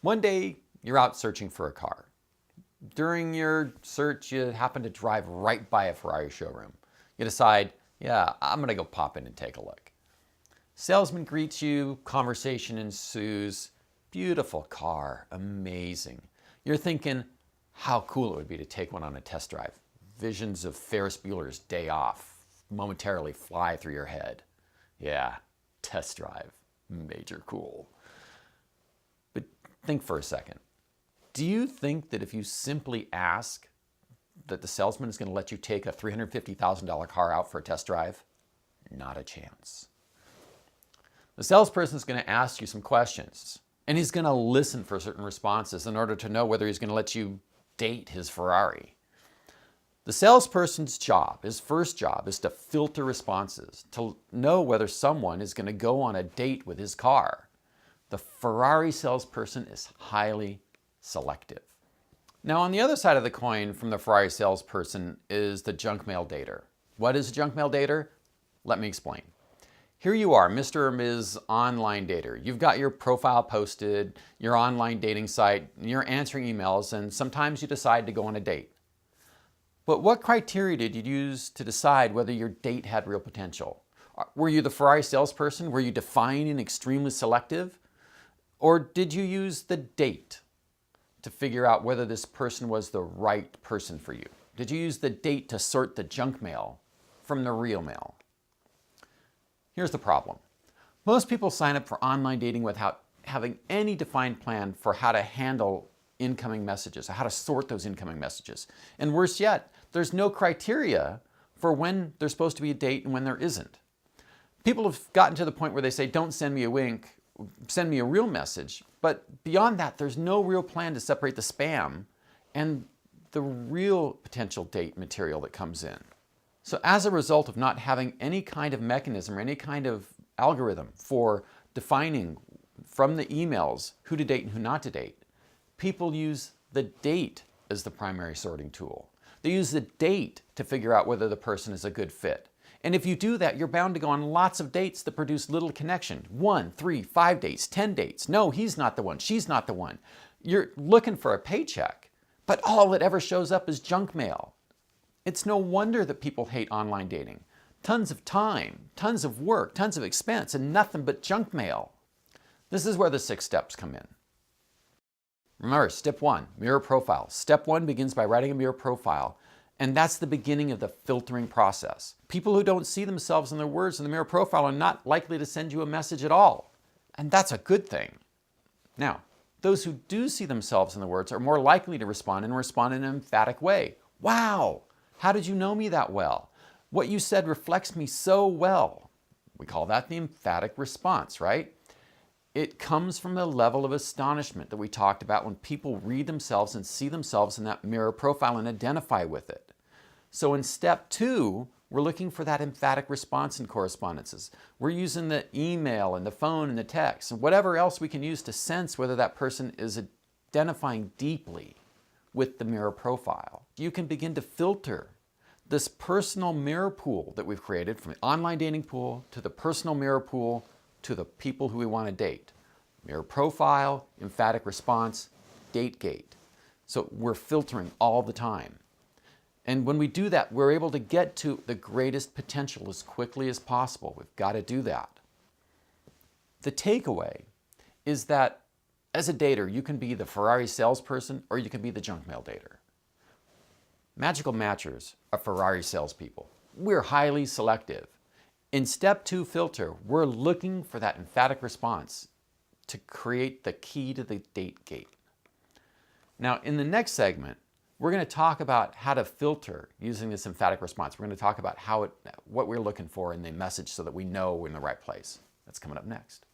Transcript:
One day, you're out searching for a car. During your search, you happen to drive right by a Ferrari showroom. You decide, yeah, I'm gonna go pop in and take a look. Salesman greets you, conversation ensues. Beautiful car, amazing. You're thinking how cool it would be to take one on a test drive. Visions of Ferris Bueller's Day Off momentarily fly through your head. Yeah, test drive, major cool. But think for a second. Do you think that if you simply ask that the salesman is going to let you take a $350,000 car out for a test drive? Not a chance. The salesperson is going to ask you some questions, and he's going to listen for certain responses in order to know whether he's going to let you date his Ferrari. The salesperson's job, his first job, is to filter responses, to know whether someone is going to go on a date with his car. The Ferrari salesperson is highly selective. Now, on the other side of the coin from the Ferrari salesperson is the Junkmail dater. What is a Junkmail dater? Let me explain. Here you are, Mr. or Ms. Online Dater. You've got your profile posted, your online dating site, and you're answering emails, and sometimes you decide to go on a date. But what criteria did you use to decide whether your date had real potential? Were you the Ferrari salesperson? Were you defining and extremely selective? Or did you use the date to figure out whether this person was the right person for you? Did you use the date to sort the junk mail from the real mail? Here's the problem. Most people sign up for online dating without having any defined plan for how to handle incoming messages, or how to sort those incoming messages. And worse yet, there's no criteria for when there's supposed to be a date and when there isn't. People have gotten to the point where they say, don't send me a wink, send me a real message. But beyond that, there's no real plan to separate the spam and the real potential date material that comes in. So as a result of not having any kind of mechanism or any kind of algorithm for defining from the emails who to date and who not to date, people use the date as the primary sorting tool. They use the date to figure out whether the person is a good fit. And if you do that, you're bound to go on lots of dates that produce little connection. 1, 3, 5 dates, 10 dates. No, he's not the one, she's not the one. You're looking for a paycheck, but all that ever shows up is junk mail. It's no wonder that people hate online dating. Tons of time, tons of work, tons of expense, and nothing but junk mail. This is where the 6 steps come in. Remember, step 1, mirror profile. Step 1 begins by writing a mirror profile, and that's the beginning of the filtering process. People who don't see themselves in their words in the mirror profile are not likely to send you a message at all, and that's a good thing. Now, those who do see themselves in the words are more likely to respond in an emphatic way. Wow! How did you know me that well? What you said reflects me so well. We call that the emphatic response, right? It comes from the level of astonishment that we talked about when people read themselves and see themselves in that mirror profile and identify with it. So in step 2, we're looking for that emphatic response in correspondences. We're using the email and the phone and the text and whatever else we can use to sense whether that person is identifying deeply with the mirror profile. You can begin to filter this personal mirror pool that we've created, from the online dating pool to the personal mirror pool to the people who we want to date. Mirror profile, emphatic response, date gate. So we're filtering all the time. And when we do that, we're able to get to the greatest potential as quickly as possible. We've got to do that. The takeaway is that as a dater, you can be the Ferrari salesperson or you can be the junk mail dater. Magical matchers are Ferrari salespeople. We're highly selective. In step 2 filter, we're looking for that emphatic response to create the key to the date gate. Now, in the next segment, we're going to talk about how to filter using this emphatic response. We're going to talk about what we're looking for in the message so that we know we're in the right place. That's coming up next.